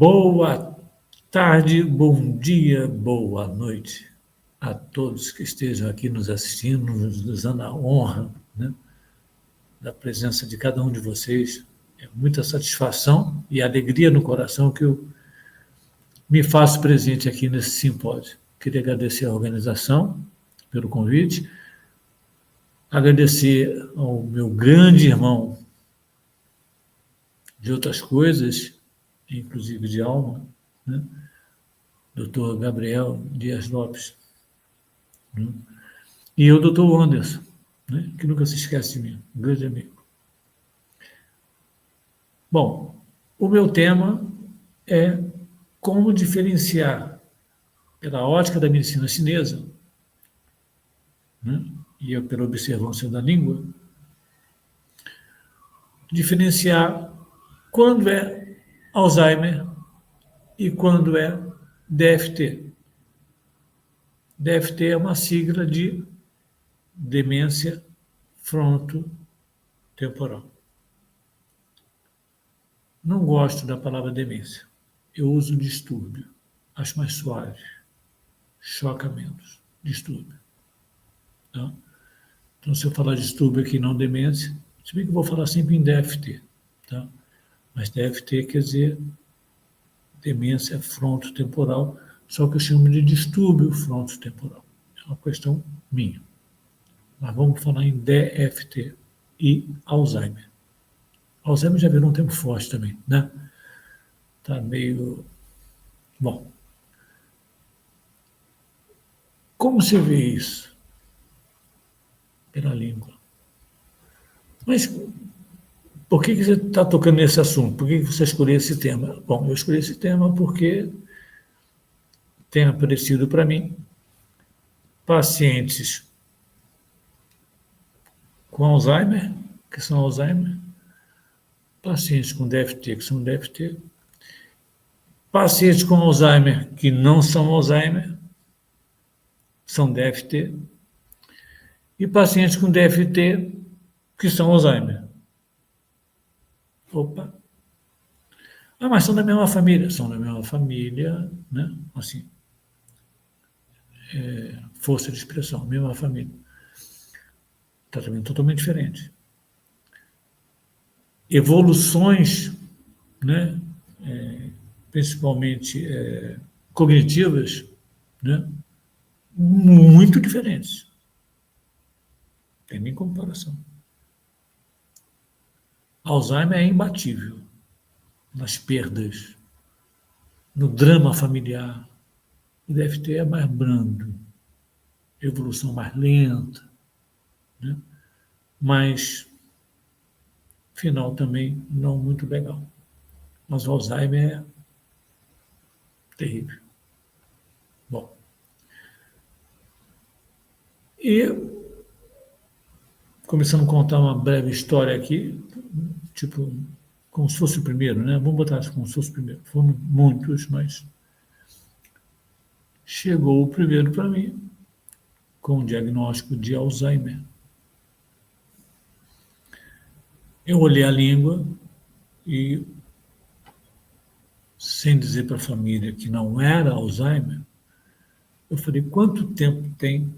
Boa tarde, bom dia, boa noite a todos que estejam aqui nos assistindo, nos dando a honra, né, da presença de cada um de vocês. É muita satisfação e alegria no coração que eu me faço presente aqui nesse simpósio. Queria agradecer à organização pelo convite, agradecer ao meu grande irmão de outras coisas, inclusive de alma, né, Dr. Gabriel Dias Lopes, né, e o Dr. Anderson, né, que nunca se esquece de mim, um grande amigo. Bom, o meu tema é como diferenciar, pela ótica da medicina chinesa, né, e pela observância da língua, diferenciar quando é Alzheimer e quando é DFT. DFT é uma sigla de demência frontotemporal. Não gosto da palavra demência. Eu uso distúrbio. Acho mais suave. Choca menos. Distúrbio. Tá? Então, se eu falar distúrbio aqui, não demência, se bem que eu vou falar sempre em DFT. Tá? Mas DFT quer dizer demência frontotemporal, só que eu chamo de distúrbio frontotemporal. É uma questão minha. Mas vamos falar em DFT e Alzheimer. Alzheimer já virou um tempo forte também, né? Tá meio... Bom. Como você vê isso? Pela língua. Mas por que você está tocando nesse assunto? Por que você escolheu esse tema? Bom, eu escolhi esse tema porque tem aparecido para mim pacientes com Alzheimer, que são Alzheimer, pacientes com DFT, que são DFT, pacientes com Alzheimer que não são Alzheimer, são DFT, e pacientes com DFT que são Alzheimer. Opa! Ah, mas são da mesma família. São da mesma família, né? Assim, força de expressão, mesma família. Tratamento totalmente diferente. Evoluções, né? Principalmente cognitivas, né? Muito diferentes. Não tem nem comparação. Alzheimer é imbatível nas perdas, no drama familiar. O DFT é mais brando, evolução mais lenta, né? Mas final também não muito legal. Mas o Alzheimer é terrível. Bom, e começando a contar uma breve história aqui, tipo, como se fosse o primeiro, né? Vamos botar assim, como se fosse o primeiro. Foram muitos, mas chegou o primeiro para mim com o diagnóstico de Alzheimer. Eu olhei a língua e, sem dizer para a família que não era Alzheimer, eu falei, quanto tempo tem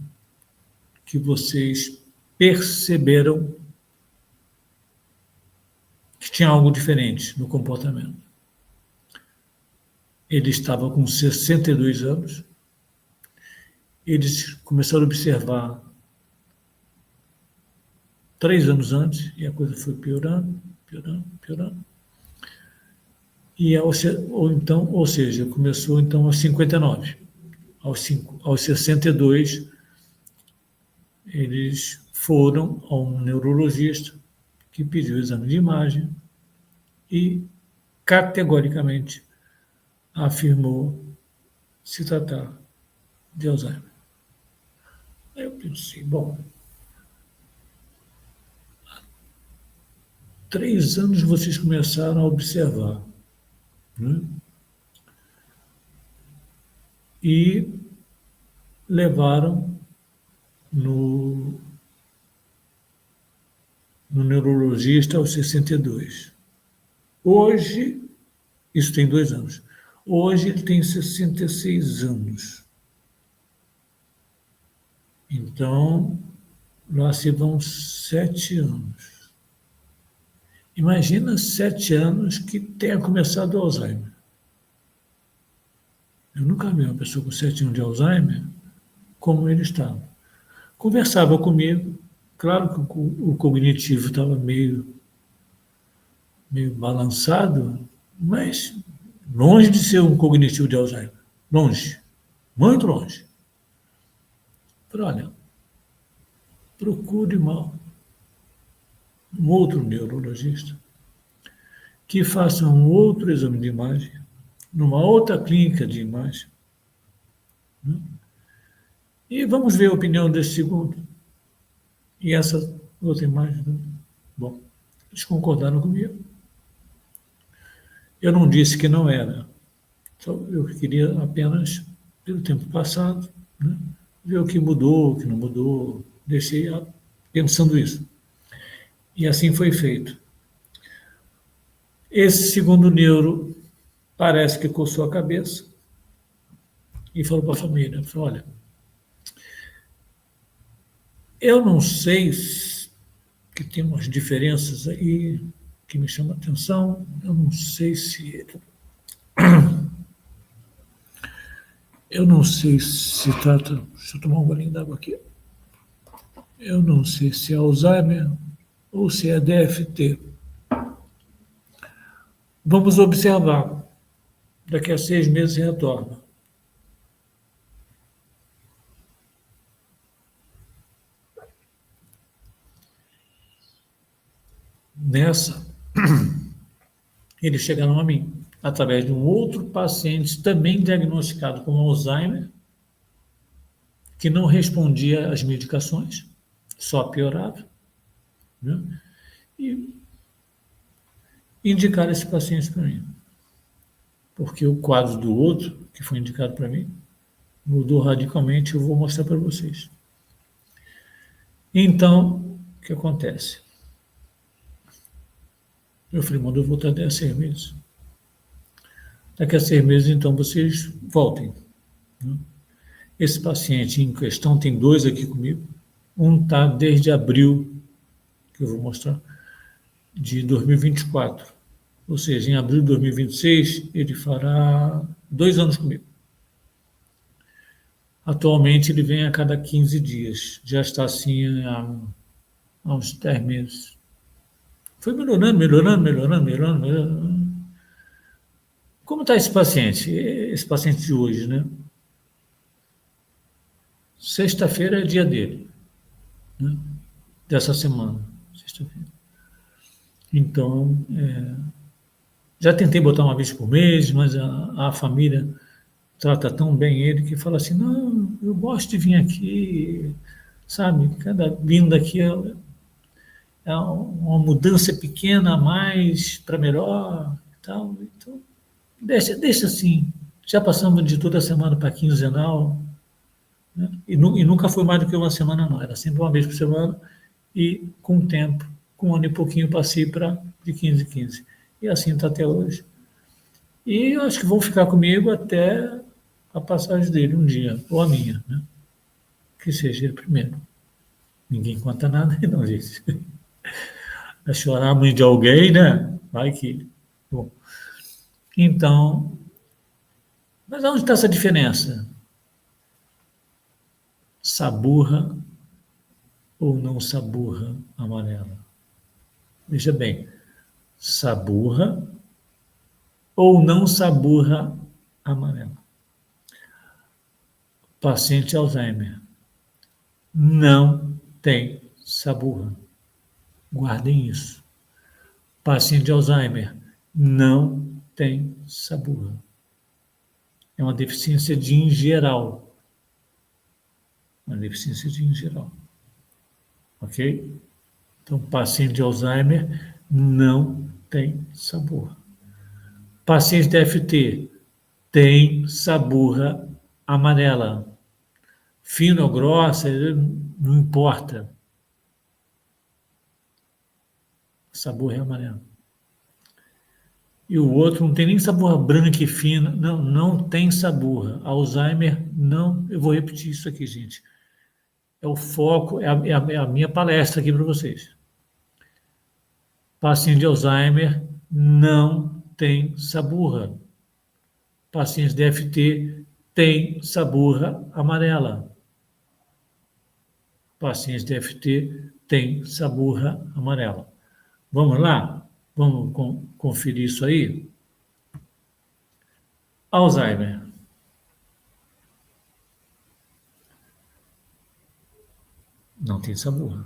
que vocês perceberam que tinha algo diferente no comportamento? Ele estava com 62 anos, eles começaram a observar 3 anos antes, e a coisa foi piorando, piorando, piorando. E ou seja, começou então aos 59. Aos 62, eles foram a um neurologista que pediu o exame de imagem e categoricamente afirmou se tratar de Alzheimer. Aí eu pensei, bom, há 3 anos vocês começaram a observar, né? E levaram no neurologista aos 62. Hoje, isso tem 2 anos. Hoje ele tem 66 anos. Então, lá se vão 7 anos. Imagina 7 anos que tenha começado o Alzheimer. Eu nunca vi uma pessoa com 7 anos de Alzheimer como ele estava. Conversava comigo, claro que o cognitivo estava meio balançado, mas longe de ser um cognitivo de Alzheimer. Longe, muito longe. Falei, olha, procure um outro neurologista que faça um outro exame de imagem, numa outra clínica de imagem, né? E vamos ver a opinião desse segundo. E essa outra imagem, né? Bom, eles concordaram comigo. Eu não disse que não era. Eu queria apenas, pelo tempo passado, né, ver o que mudou, o que não mudou. Deixei pensando isso. E assim foi feito. Esse segundo neuro parece que coçou a cabeça e falou para a família, falou, olha, eu não sei que tem umas diferenças aí que me chamam a atenção, eu não sei se trata. Deixa eu tomar um golinho d'água aqui. Eu não sei se é Alzheimer ou se é DFT. Vamos observar. Daqui a 6 meses retorna. Nessa, eles chegaram a mim, através de um outro paciente também diagnosticado com Alzheimer, que não respondia às medicações, só piorava, né? E indicaram esse paciente para mim. Porque o quadro do outro, que foi indicado para mim, mudou radicalmente, eu vou mostrar para vocês. Então, o que acontece? Eu falei, mano, eu vou voltar daqui a 6 meses. Daqui a 6 meses, então, vocês voltem, né? Esse paciente em questão, tem 2 aqui comigo. Um está desde abril, que eu vou mostrar, de 2024. Ou seja, em abril de 2026, ele fará 2 anos comigo. Atualmente, ele vem a cada 15 dias. Já está assim há uns 10 meses. Foi melhorando. Como está esse paciente? Esse paciente de hoje, né? Sexta-feira é dia dele, né? Dessa semana, sexta-feira. Então, já tentei botar uma vez por mês, mas a família trata tão bem ele que fala assim, não, eu gosto de vir aqui, sabe? Cada vinda aqui é uma mudança pequena a mais para melhor e tal. Então, deixa assim. Já passamos de toda semana para quinzenal, né? E nunca foi mais do que uma semana, não. Era sempre uma vez por semana e, com o tempo, com um ano e pouquinho, passei para de 15 em 15. E assim está até hoje. E eu acho que vão ficar comigo até a passagem dele um dia, ou a minha, né? Que seja ele primeiro. Ninguém conta nada, não, gente. Vai chorar a mãe de alguém, né? Vai que. Bom, então, mas onde está essa diferença? Saburra ou não saburra amarela? Veja bem, saburra ou não saburra amarela. Paciente Alzheimer não tem saburra. Guardem isso. Paciente de Alzheimer não tem saburra. É uma deficiência de em geral. Uma deficiência de em geral. Ok? Então, paciente de Alzheimer não tem saburra. Paciente de FT tem saburra amarela. Fina ou grossa, não importa. A saburra é amarela. E o outro não tem nem saburra branca e fina. Não, não tem saburra. Alzheimer, não. Eu vou repetir isso aqui, gente. É o foco, é a minha palestra aqui para vocês. Paciente de Alzheimer não tem saburra. Paciente de DFT tem saburra amarela. Paciente de DFT tem saburra amarela. Vamos lá? Vamos conferir isso aí? Alzheimer. Não tem saburra.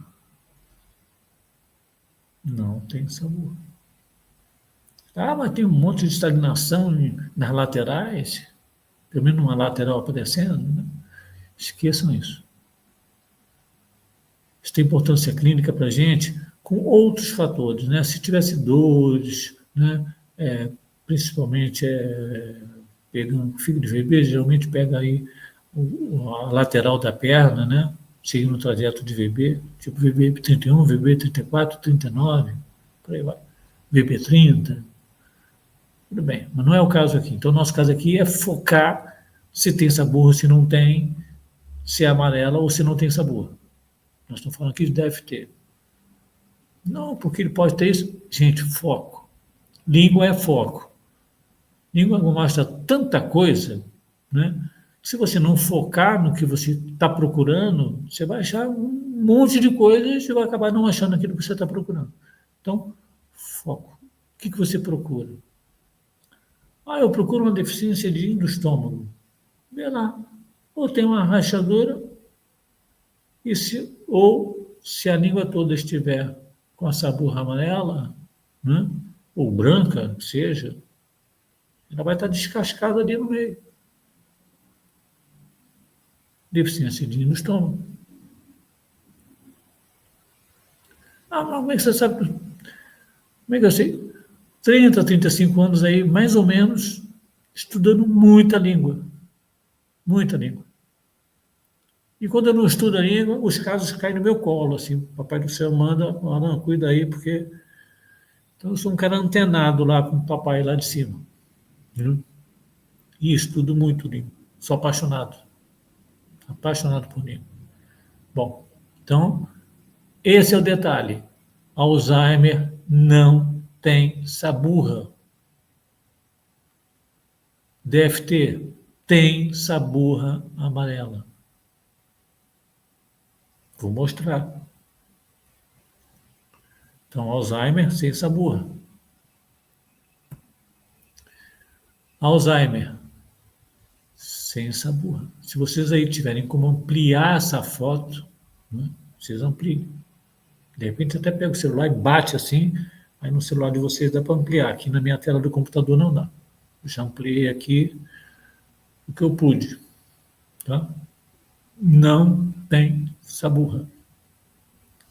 Não tem saburra. Ah, mas tem um monte de estagnação nas laterais, pelo menos uma lateral aparecendo. Né? Esqueçam isso. Isso tem importância clínica para a gente com outros fatores. Né? Se tivesse dores, né? Principalmente pegando fígado de VB, geralmente pega aí a lateral da perna, né? Seguindo o trajeto de VB, tipo VB 31, VB 34, 39, por aí vai. VB 30. Tudo bem, mas não é o caso aqui. Então, o nosso caso aqui é focar se tem sabor, se não tem, se é amarela ou se não tem sabor. Nós estamos falando aqui de DFT. Não, porque ele pode ter isso. Gente, foco. Língua é foco. Língua mostra tanta coisa, né? Se você não focar no que você está procurando, você vai achar um monte de coisas e vai acabar não achando aquilo que você está procurando. Então, foco. O que você procura? Ah, eu procuro uma deficiência do estômago. Vê lá. Ou tem uma rachadura, ou se a língua toda estiver com a saburra amarela, né? Ou branca, que seja, ela vai estar descascada ali no meio. Deficiência no estômago. Ah, mas como é que você sabe? Como é que eu sei? 30, 35 anos aí, mais ou menos, estudando muita língua. Muita língua. E quando eu não estudo a língua, os casos caem no meu colo, assim. O Papai do Céu manda, Alan, cuida aí, porque... Então, eu sou um cara antenado lá com o papai lá de cima. Viu? E estudo muito língua. Sou apaixonado. Apaixonado por língua. Bom, então, esse é o detalhe. Alzheimer não tem saburra. DFT tem saburra amarela. Vou mostrar. Então, Alzheimer sem saburra. Alzheimer sem saburra. Se vocês aí tiverem como ampliar essa foto, né, vocês ampliem. De repente, até pega o celular e bate assim, aí no celular de vocês dá para ampliar. Aqui na minha tela do computador não dá. Eu já ampliei aqui o que eu pude. Tá? Não tem saburra.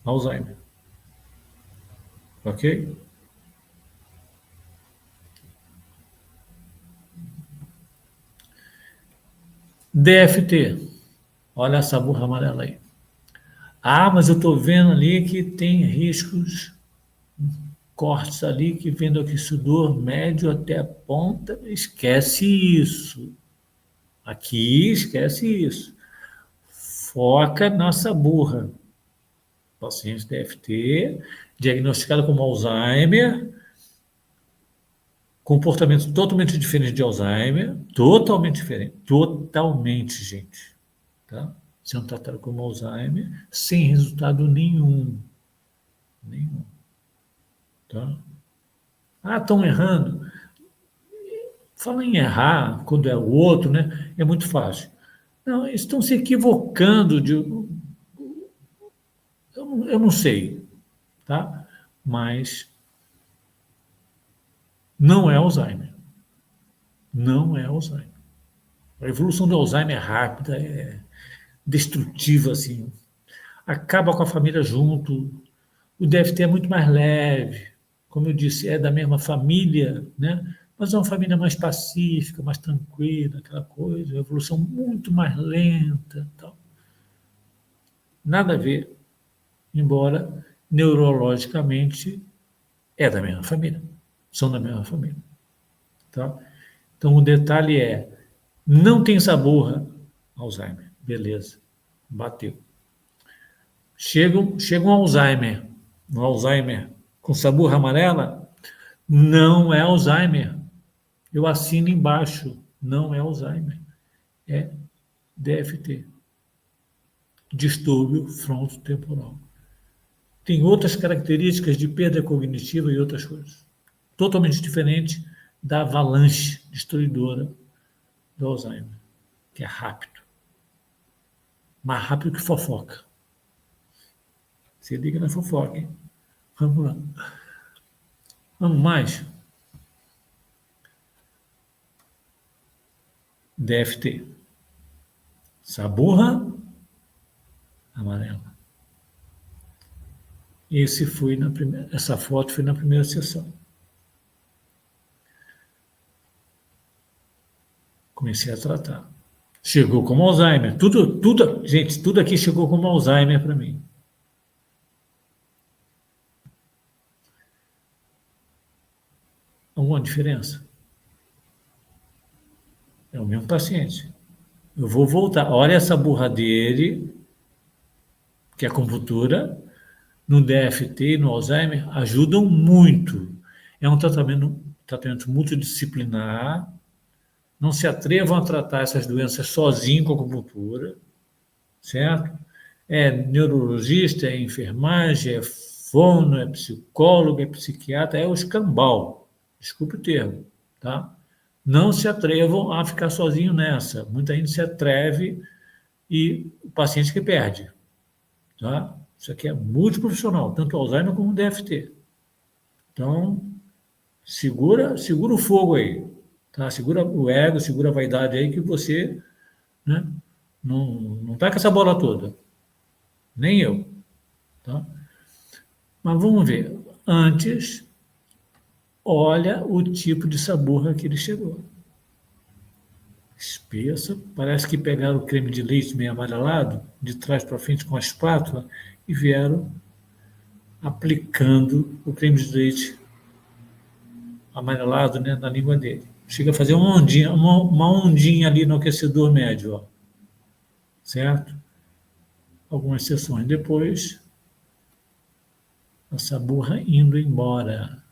Alzheimer. Ok? DFT. Olha essa burra amarela aí. Ah, mas eu estou vendo ali que tem riscos, cortes ali, que vem do aquecedor médio até a ponta. Esquece isso. Aqui, esquece isso. Foca nessa burra. Paciente DFT, diagnosticado como Alzheimer, comportamento totalmente diferente de Alzheimer, totalmente diferente, totalmente, gente. Tá? Sendo tratado como Alzheimer, sem resultado nenhum. Nenhum. Tá? Ah, estão errando. Fala em errar, quando é o outro, né? É muito fácil. Não, eles estão se equivocando de. Eu não sei, tá? Mas não é Alzheimer. Não é Alzheimer. A evolução do Alzheimer é rápida, é destrutiva, assim. Acaba com a família junto. O DFT é muito mais leve. Como eu disse, é da mesma família, né? Mas é uma família mais pacífica, mais tranquila, aquela coisa, a evolução muito mais lenta. Tal. Nada a ver, embora neurologicamente é da mesma família. São da mesma família. Tá? Então, o detalhe é, não tem sabor Alzheimer. Beleza, bateu. Chega um Alzheimer, um Alzheimer com sabor amarela, não é Alzheimer. Eu assino embaixo, não é Alzheimer, é DFT, distúrbio frontotemporal. Tem outras características de perda cognitiva e outras coisas, totalmente diferente da avalanche destruidora do Alzheimer, que é rápido, mais rápido que fofoca. Se liga na fofoca, hein? Vamos lá. Vamos mais. DFT. Saburra amarela. Essa foto foi na primeira sessão. Comecei a tratar. Chegou como Alzheimer. Gente, tudo aqui chegou como Alzheimer para mim. Alguma diferença? É o mesmo paciente. Eu vou voltar. Olha essa burra dele, que é a acupuntura, no DFT e no Alzheimer, ajudam muito. É um tratamento multidisciplinar. Não se atrevam a tratar essas doenças sozinho com a acupuntura, certo? É neurologista, é enfermagem, é fono, é psicólogo, é psiquiatra, é o escambau. Desculpe o termo, tá? Não se atrevam a ficar sozinho nessa. Muita gente se atreve e o paciente que perde, tá? Isso aqui é multiprofissional, tanto Alzheimer como DFT. Então, segura o fogo aí, tá? Segura o ego, segura a vaidade aí que você, né, não tá com essa bola toda. Nem eu, tá? Mas vamos ver. Antes, olha o tipo de saburra que ele chegou. Espessa, parece que pegaram o creme de leite meio amarelado, de trás para frente com a espátula, e vieram aplicando o creme de leite amarelado, né, na língua dele. Chega a fazer uma ondinha ali no aquecedor médio, ó. Certo? Algumas sessões depois, a saburra indo embora,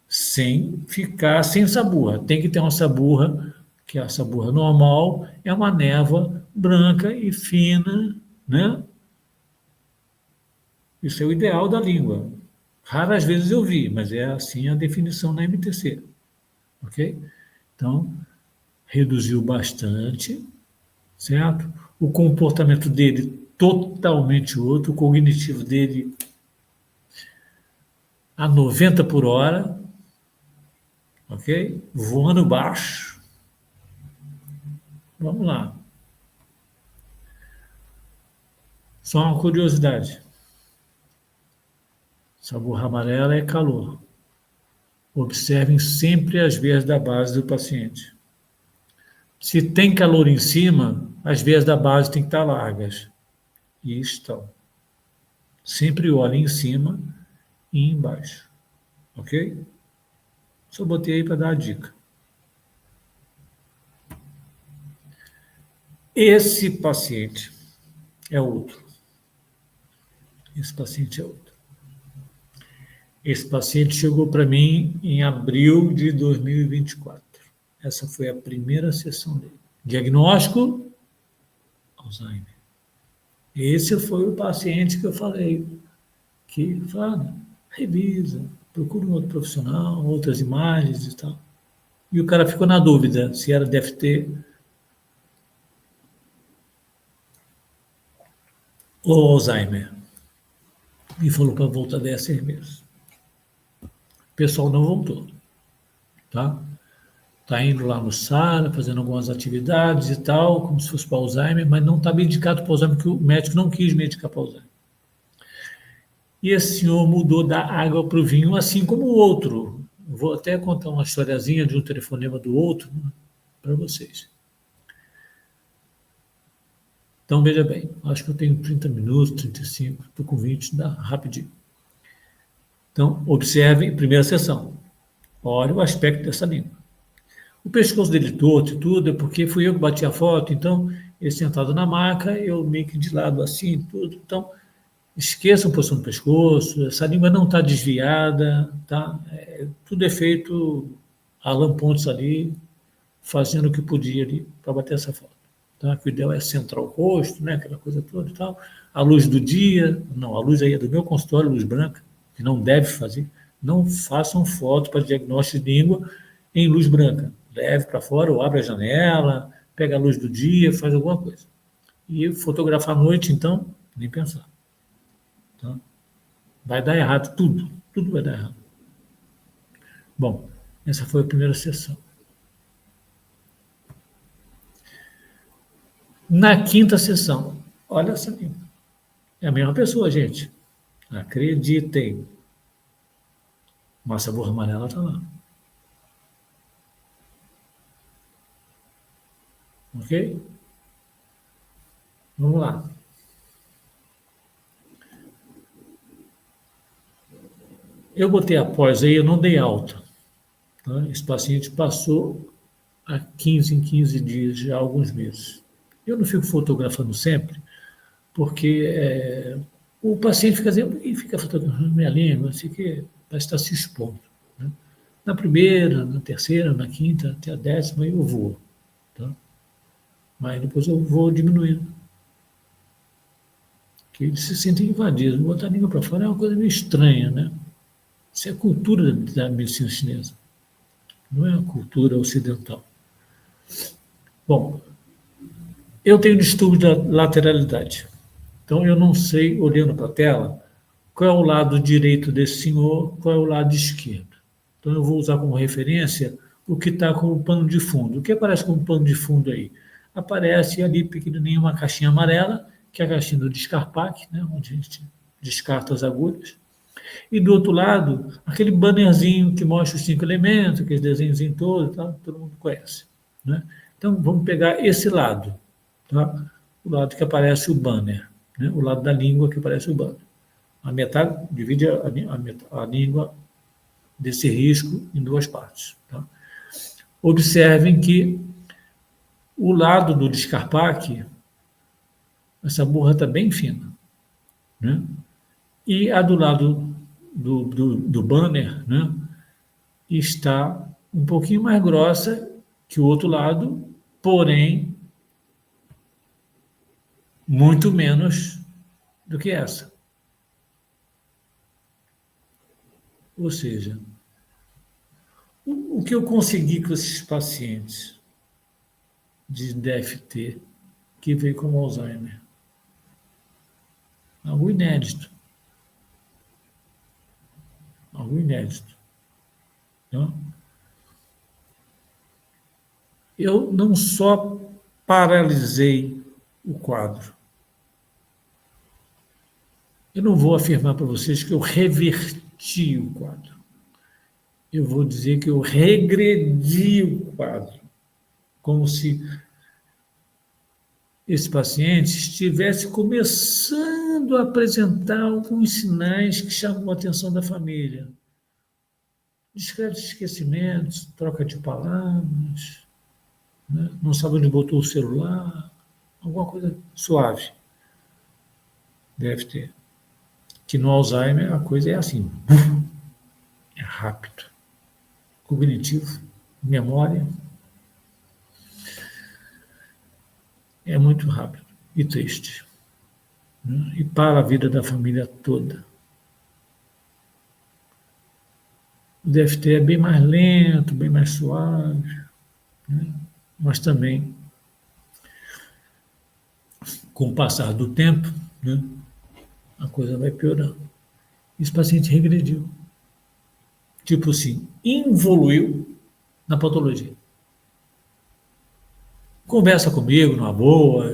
sem ficar sem saburra. Tem que ter uma saburra, que é a saburra normal, é uma névoa branca e fina, né? Isso é o ideal da língua. Raras vezes eu vi, mas é assim a definição na MTC. Ok? Então, reduziu bastante, certo? O comportamento dele totalmente outro, o cognitivo dele a 90 por hora, ok? Voando baixo. Vamos lá. Só uma curiosidade. Saburra amarela é calor. Observem sempre as veias da base do paciente. Se tem calor em cima, as veias da base têm que estar largas. E estão. Sempre olhem em cima e embaixo. Ok? Só botei aí para dar a dica. Esse paciente é outro. Esse paciente é outro. Esse paciente chegou para mim em abril de 2024. Essa foi a primeira sessão dele. Diagnóstico: Alzheimer. Esse foi o paciente que eu falei, que fala, revisa, procura um outro profissional, outras imagens e tal. E o cara ficou na dúvida se era DFT ou Alzheimer. E falou para voltar 10 meses. O pessoal não voltou, tá? Está indo lá no SARA, fazendo algumas atividades e tal, como se fosse para Alzheimer, mas não está medicado para Alzheimer, porque o médico não quis medicar para Alzheimer. E esse senhor mudou da água para o vinho, assim como o outro. Vou até contar uma historiazinha de um telefonema do outro, né, para vocês. Então, veja bem, acho que eu tenho 30 minutos, 35, estou com 20, dá rapidinho. Então, observem, primeira sessão. Olha o aspecto dessa língua. O pescoço dele torto e tudo é porque fui eu que bati a foto, então ele sentado na maca, eu meio que de lado assim, tudo. Então, esqueçam a posição do pescoço, essa língua não está desviada, tá? Tudo é feito Alan Pontes ali, fazendo o que podia ali para bater essa foto. Tá? Que o ideal é centrar o rosto, né? Aquela coisa toda e tal. A luz do dia, não, a luz aí é do meu consultório, luz branca, que não deve fazer. Não façam foto para diagnóstico de língua em luz branca. Leve para fora ou abre a janela, pega a luz do dia, faz alguma coisa. E fotografar à noite, então, nem pensar. Tá? Vai dar errado, tudo vai dar errado. Bom, essa foi a primeira sessão. Na quinta sessão, olha essa língua. É a mesma pessoa, gente. Acreditem. Massa borra amarela está lá. Ok? Vamos lá. Eu botei após aí, eu não dei alta. Tá? Esse paciente passou a 15 em 15 dias, já há alguns meses. Eu não fico fotografando sempre, porque o paciente fica dizendo, e fica fotografando minha língua, assim que parece estar se expondo. Né? Na primeira, na terceira, na quinta, até a 10ª eu vou. Tá? Mas depois eu vou diminuindo. Que eles se sentem invadidos. Botar a língua para fora é uma coisa meio estranha, né? Isso é a cultura da medicina chinesa, não é a cultura ocidental. Bom, eu tenho distúrbio da lateralidade. Então, eu não sei, olhando para a tela, qual é o lado direito desse senhor, qual é o lado esquerdo. Então, eu vou usar como referência o que está como pano de fundo. O que aparece como pano de fundo aí? Aparece ali pequenininho uma caixinha amarela, que é a caixinha do Descarpac, né, onde a gente descarta as agulhas. E do outro lado, aquele bannerzinho que mostra os 5 elementos, aqueles desenhos em todo, tá? Todo mundo conhece. Né? Então, vamos pegar esse lado, tá? O lado que aparece o banner, né? O lado da língua que aparece o banner. A metade divide a língua desse risco em duas partes. Tá? Observem que o lado do Descarpac, essa borra está bem fina. Né? E a do lado do banner, né, está um pouquinho mais grossa que o outro lado, porém muito menos do que essa. Ou seja, o que eu consegui com esses pacientes de DFT que veio com Alzheimer? Algo inédito. Algo inédito. Não? Eu não só paralisei o quadro. Eu não vou afirmar para vocês que eu reverti o quadro. Eu vou dizer que eu regredi o quadro. Como se esse paciente estivesse começando a apresentar alguns sinais que chamam a atenção da família. Discretos esquecimentos, troca de palavras, né? Não sabe onde botou o celular, alguma coisa suave. Deve ter. Que no Alzheimer a coisa é assim, é rápido. Cognitivo, memória, é muito rápido e triste. Né? E para a vida da família toda. O DFT é bem mais lento, bem mais suave, né? Mas também, com o passar do tempo, né, a coisa vai piorando. Esse paciente regrediu. Tipo assim, involuiu na patologia. Conversa comigo numa boa,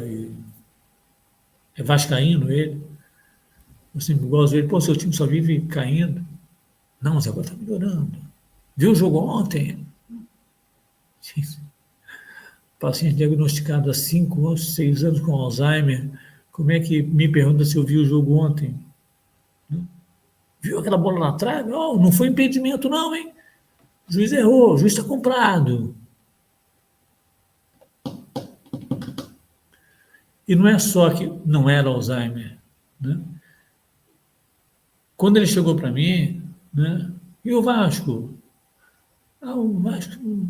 é vascaíno ele. Eu sempre gosto dele, pô, seu time só vive caindo. Não, mas agora está melhorando. Viu o jogo ontem? Paciente diagnosticado há 5 anos, 6 anos com Alzheimer, como é que me pergunta se eu vi o jogo ontem? Viu aquela bola na trave? Oh, não foi impedimento não, hein? O juiz errou, o juiz está comprado. E não é só que não era Alzheimer, né? Quando ele chegou para mim, né? E o Vasco? Ah, o Vasco não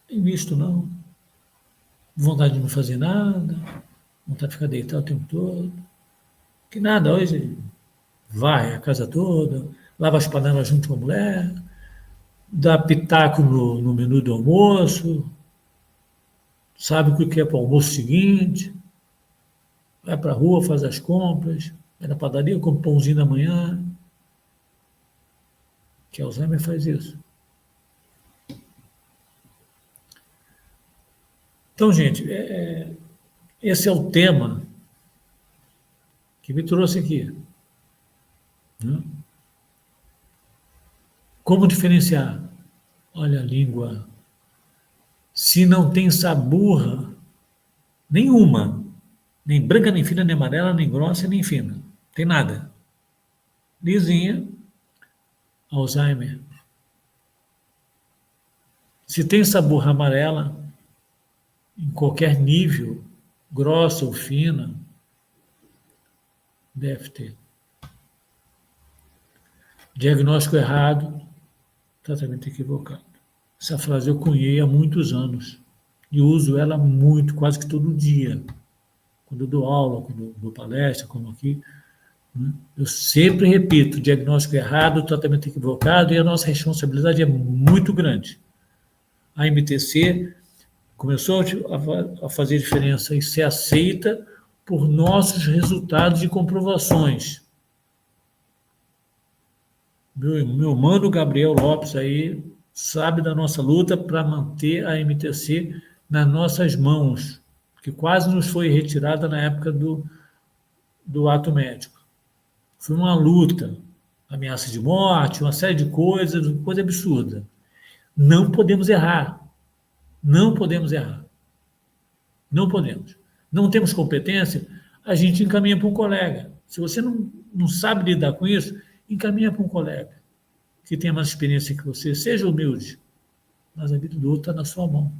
tem visto, não. Vontade de não fazer nada, vontade de ficar deitado o tempo todo. Que nada, hoje varre a casa toda, lava as panelas junto com a mulher, dá pitaco no menu do almoço, sabe o que é para o almoço seguinte, vai para a rua, faz as compras, vai na padaria, come pãozinho da manhã. Que Alzheimer faz isso. Então, gente, esse é o tema que me trouxe aqui. Né? Como diferenciar? Olha a língua. Se não tem saburra nenhuma, nem branca, nem fina, nem amarela, nem grossa, nem fina. Tem nada. Lisinha, Alzheimer. Se tem saburra amarela, em qualquer nível, grossa ou fina, deve ter. Diagnóstico errado, tratamento equivocado. Essa frase eu cunhei há muitos anos e uso ela muito, quase que todo dia. Quando eu dou aula, quando eu dou palestra, como aqui, né? Eu sempre repito, diagnóstico errado, tratamento equivocado, e a nossa responsabilidade é muito grande. A MTC começou a fazer diferença e ser aceita por nossos resultados de comprovações. Meu mano Gabriel Lopes aí sabe da nossa luta para manter a MTC nas nossas mãos, que quase nos foi retirada na época do ato médico. Foi uma luta, ameaça de morte, uma série de coisas, coisa absurda. Não podemos errar. Não podemos errar. Não podemos. Não temos competência, a gente encaminha para um colega. Se você não sabe lidar com isso, encaminha para um colega que tenha mais experiência que você. Seja humilde, mas a vida do outro está na sua mão.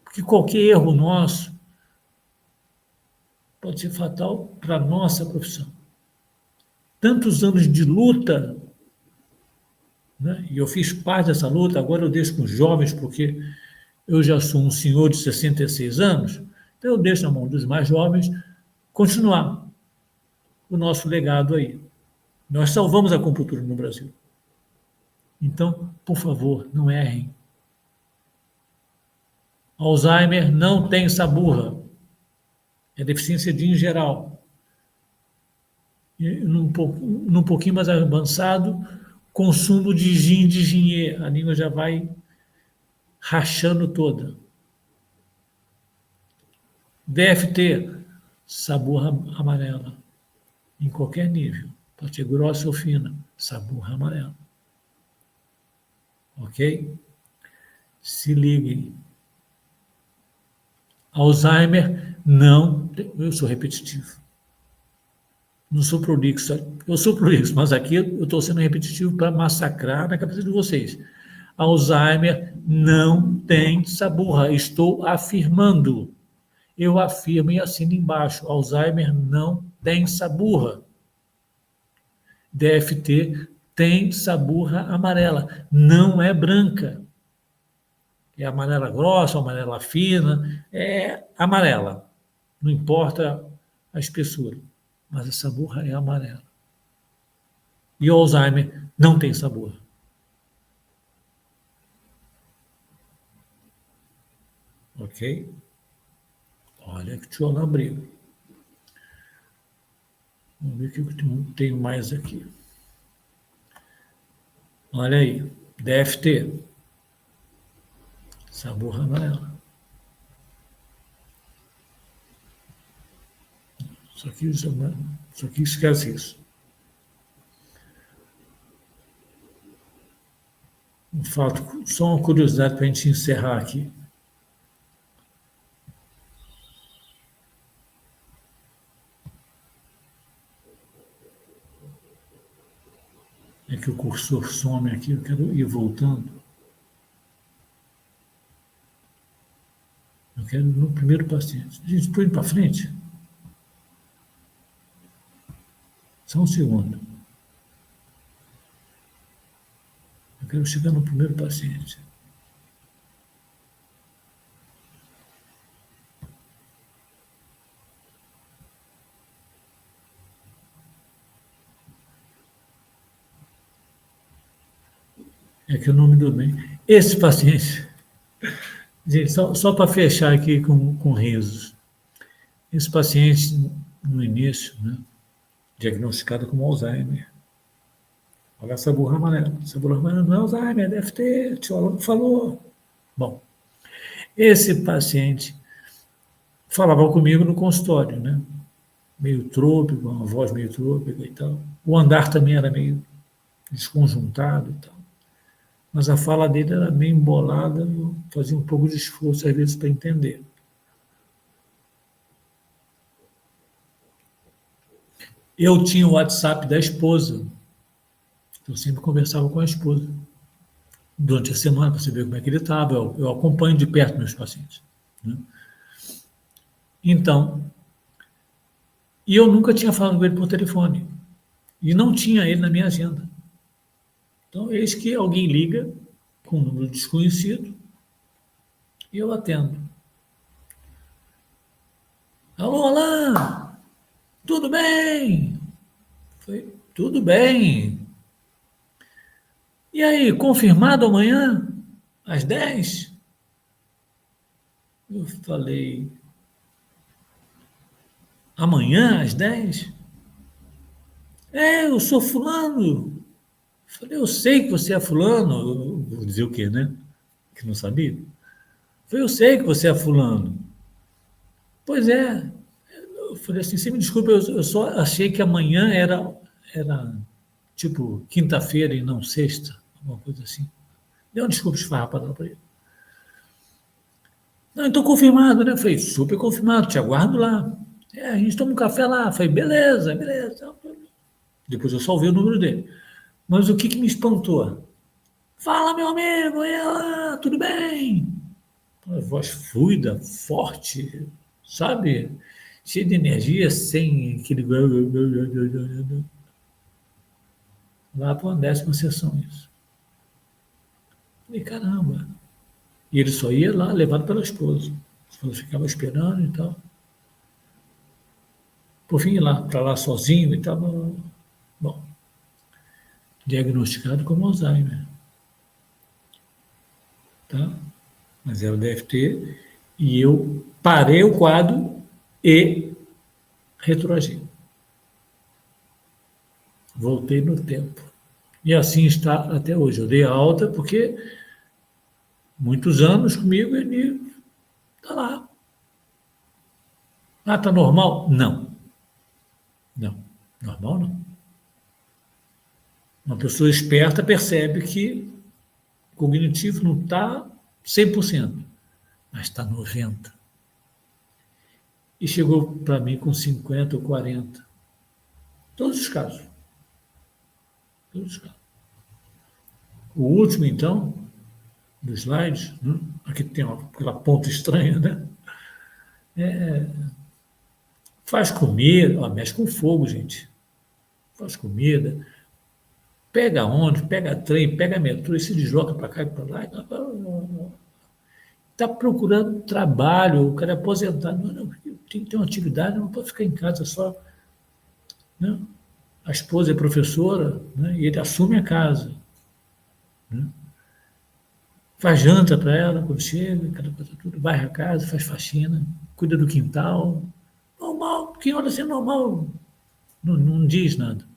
Porque qualquer erro nosso pode ser fatal para a nossa profissão. Tantos anos de luta, né? E eu fiz parte dessa luta, agora eu deixo com os jovens, porque eu já sou um senhor de 66 anos, então eu deixo na mão dos mais jovens continuar o nosso legado aí. Nós salvamos a acupuntura no Brasil. Então, por favor, não errem. Alzheimer não tem saburra. É deficiência de em geral. E num pouquinho mais avançado, consumo de gin de ginê. A língua já vai rachando toda. DFT, saburra amarela. Em qualquer nível. Pode ser grossa ou fina. Saburra amarela. Ok? Se liguem. Alzheimer não. Eu sou repetitivo. Não sou prolixo. Eu sou prolixo, mas aqui eu estou sendo repetitivo para massacrar na cabeça de vocês. Alzheimer não tem saburra. Estou afirmando. Eu afirmo e assino embaixo. Alzheimer não tem saburra. DFT tem saburra amarela. Não é branca. É amarela grossa, amarela fina. É amarela. Não importa a espessura. Mas a saburra é amarela. E o Alzheimer não tem saburra. Ok? Olha que tio abriu. Vamos ver o que eu tenho mais aqui. Olha aí. DFT. Saburra amarela. Isso aqui esquece isso. Um fato, só uma curiosidade para a gente encerrar aqui. É que o cursor some aqui, eu quero ir voltando. Eu quero ir no primeiro paciente. Gente, estou indo para frente? Só um segundo. Eu quero chegar no primeiro paciente. É que eu não me dou bem. Esse paciente, gente, só para fechar aqui com risos. Esse paciente, no início, né, diagnosticado com Alzheimer. Olha essa burra amarela. Essa burra amarela não é Alzheimer, deve ter, o tio Alan falou. Bom, esse paciente falava comigo no consultório, né? Meio trôpico, uma voz meio trôpica e tal. O andar também era meio desconjuntado e tal. Mas a fala dele era meio embolada, eu fazia um pouco de esforço às vezes para entender. Eu tinha o WhatsApp da esposa, eu sempre conversava com a esposa. Durante a semana, para saber como é que ele estava, eu acompanho de perto meus pacientes. Né? Então, e eu nunca tinha falado com ele por telefone. E não tinha ele na minha agenda. Então, eis que alguém liga com um número desconhecido e eu atendo. Alô, Alain, tudo bem? Falei, tudo bem. E aí, confirmado amanhã, às 10? Eu falei, amanhã, às 10? Eu sou fulano. Eu falei, eu sei que você é fulano. Vou dizer o quê, né? Que não sabia. Eu falei, eu sei que você é fulano. Pois é. Eu falei assim, você me desculpa, eu só achei que amanhã era tipo quinta-feira e não sexta, alguma coisa assim. Deu uma desculpa esfarrapada para ele. Não, então confirmado, né? Eu falei, super confirmado, te aguardo lá. A gente toma um café lá. Eu falei, beleza, beleza. Depois eu salvei o número dele. Mas o que me espantou? Fala, meu amigo, e lá, tudo bem? Uma voz fluida, forte, sabe? Cheia de energia, sem aquele. Lá para uma 10ª sessão, isso. Falei, caramba. E ele só ia lá, levado pela esposa. Ela ficava esperando e tal. Por fim, lá, para lá sozinho e tal. Bom, diagnosticado como Alzheimer. Tá? Mas ela deve ter. E eu parei o quadro e retroagi. Voltei no tempo. E assim está até hoje. Eu dei a alta porque muitos anos comigo ele está lá. Ah, está normal? Não. Não. Normal não. Uma pessoa esperta percebe que o cognitivo não está 100%, mas está 90%. E chegou para mim com 50 ou 40. Todos os casos. Todos os casos. O último, então, dos slides, né? Aqui tem aquela ponta estranha, né? Faz comida, mexe com fogo, gente. Faz comida, pega ônibus, pega trem, pega metrô e se desloca para cá e para lá. Está procurando trabalho, o cara é aposentado. Não, tem que ter uma atividade, não pode ficar em casa só. Né? A esposa é professora, né? E ele assume a casa. Né? Faz janta para ela quando chega, aquela coisa tudo, varre a casa, faz faxina, cuida do quintal. Normal, quem olha assim normal não diz nada.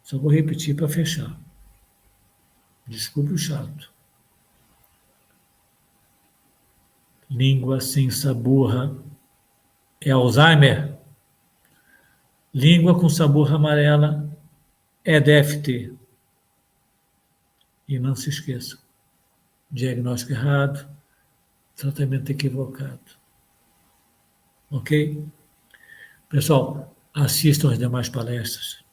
Só vou repetir para fechar. Desculpe o chato. Língua sem sabor é Alzheimer. Língua com sabor amarela é DFT. E não se esqueçam, diagnóstico errado, tratamento equivocado. Ok? Pessoal, assistam as demais palestras.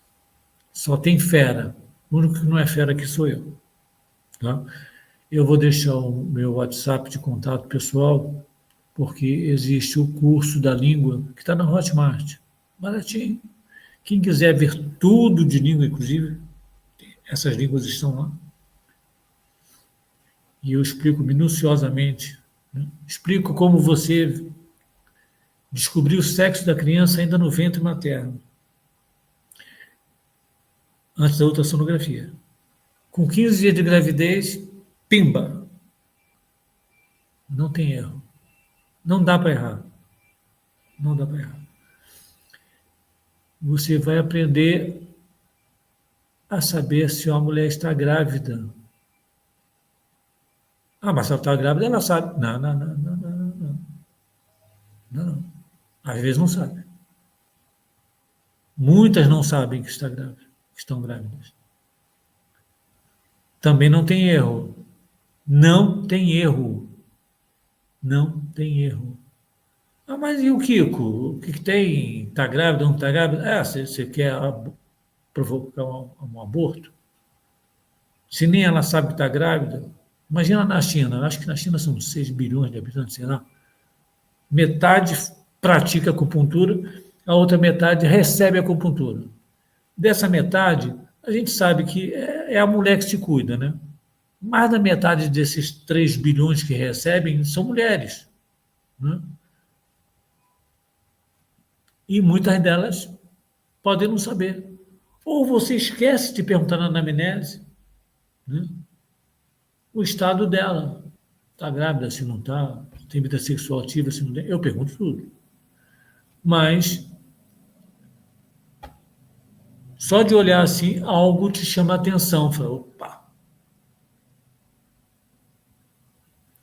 Só tem fera. O único que não é fera aqui sou eu. Tá? Eu vou deixar o meu WhatsApp de contato pessoal, porque existe o curso da língua que está na Hotmart, baratinho. Quem quiser ver tudo de língua, inclusive, essas línguas estão lá. E eu explico minuciosamente, né? Explico como você descobrir o sexo da criança ainda no ventre materno, antes da ultrassonografia. Com 15 dias de gravidez, pimba! Não tem erro. Não dá para errar. Não dá para errar. Você vai aprender a saber se uma mulher está grávida. Ah, mas se ela está grávida, ela sabe. Não, não, não, não, não, não. Não, não. Às vezes não sabe. Muitas não sabem que está grávida, que estão grávidas. Também não tem erro. Não tem erro. Não tem erro. Ah, mas e o Kiko? O que tem? Está grávida, não está grávida? Ah, você quer provocar um aborto? Se nem ela sabe que está grávida, imagina na China. Acho que na China são 6 bilhões de habitantes, sei lá. Metade pratica acupuntura, a outra metade recebe acupuntura. Dessa metade, a gente sabe que é a mulher que se cuida, né? Mais da metade desses 3 bilhões que recebem são mulheres, né? E muitas delas podem não saber. Ou você esquece de perguntar na anamnese, né, o estado dela. Está grávida, se não está? Tem vida sexual ativa, se não tem? Eu pergunto tudo. Mas, só de olhar assim, algo te chama a atenção. Fala, opa,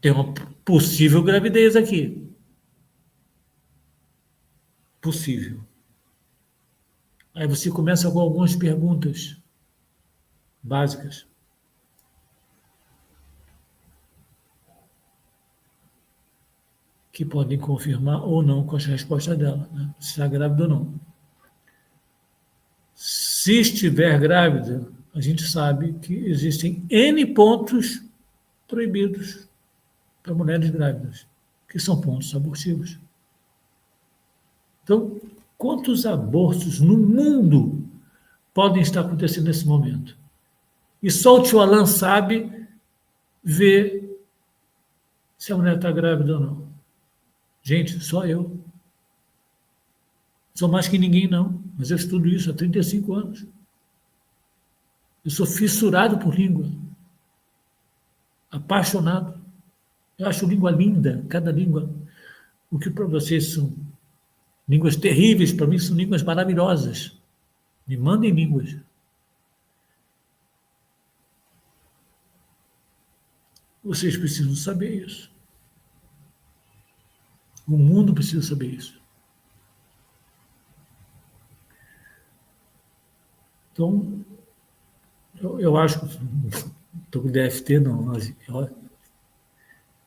tem uma possível gravidez aqui. Possível. Aí você começa com algumas perguntas básicas. Que podem confirmar ou não com as respostas dela, né? Se está grávida ou não. Se estiver grávida, a gente sabe que existem N pontos proibidos para mulheres grávidas, que são pontos abortivos. Então, quantos abortos no mundo podem estar acontecendo nesse momento? E só o tio Alan sabe ver se a mulher está grávida ou não. Gente, só eu. Sou mais que ninguém, não. Mas eu estudo isso há 35 anos. Eu sou fissurado por língua. Apaixonado. Eu acho língua linda, cada língua. O que para vocês são línguas terríveis, para mim são línguas maravilhosas. Me mandem línguas. Vocês precisam saber isso. O mundo precisa saber isso. Então, eu acho que estou com DFT, não.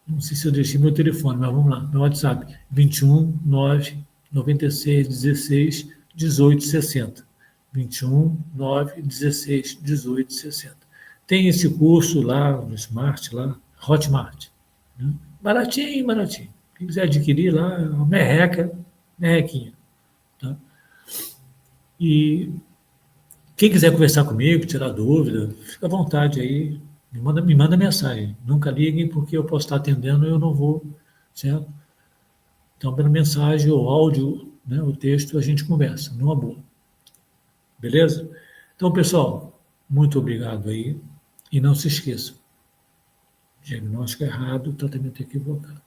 Não sei se eu deixei meu telefone, mas vamos lá. Meu WhatsApp, 21 9 96 16 18 60. 21 9 16 18 60. Tem esse curso lá no Smart, lá, Hotmart. Né? Baratinho, baratinho. Quem quiser adquirir lá, é uma merrequinha. Tá? E quem quiser conversar comigo, tirar dúvida, fica à vontade aí. Me manda mensagem. Nunca liguem, porque eu posso estar atendendo e eu não vou, certo? Então, pela mensagem, ou áudio, né, o texto, a gente conversa, numa boa. Beleza? Então, pessoal, muito obrigado aí. E não se esqueçam, diagnóstico errado, tratamento equivocado.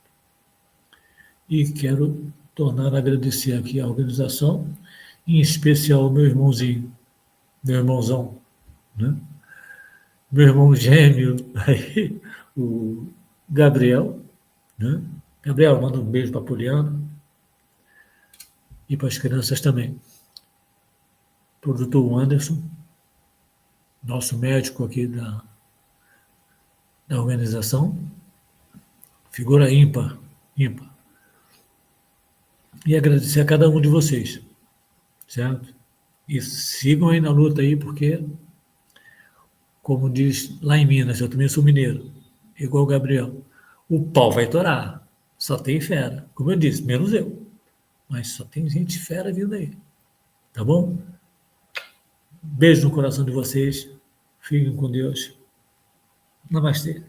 E quero tornar a agradecer aqui a organização, em especial o meu irmãozinho, meu irmãozão, né? Meu irmão gêmeo, aí, o Gabriel, né? Gabriel, manda um beijo para a Poliana e para as crianças também. Para o doutor Anderson, nosso médico aqui da organização, figura ímpar, ímpar. E agradecer a cada um de vocês, certo? E sigam aí na luta aí, porque, como diz lá em Minas, eu também sou mineiro, igual o Gabriel. O pau vai torar. Só tem fera. Como eu disse, menos eu. Mas só tem gente fera vindo aí. Tá bom? Beijo no coração de vocês. Fiquem com Deus. Namastê.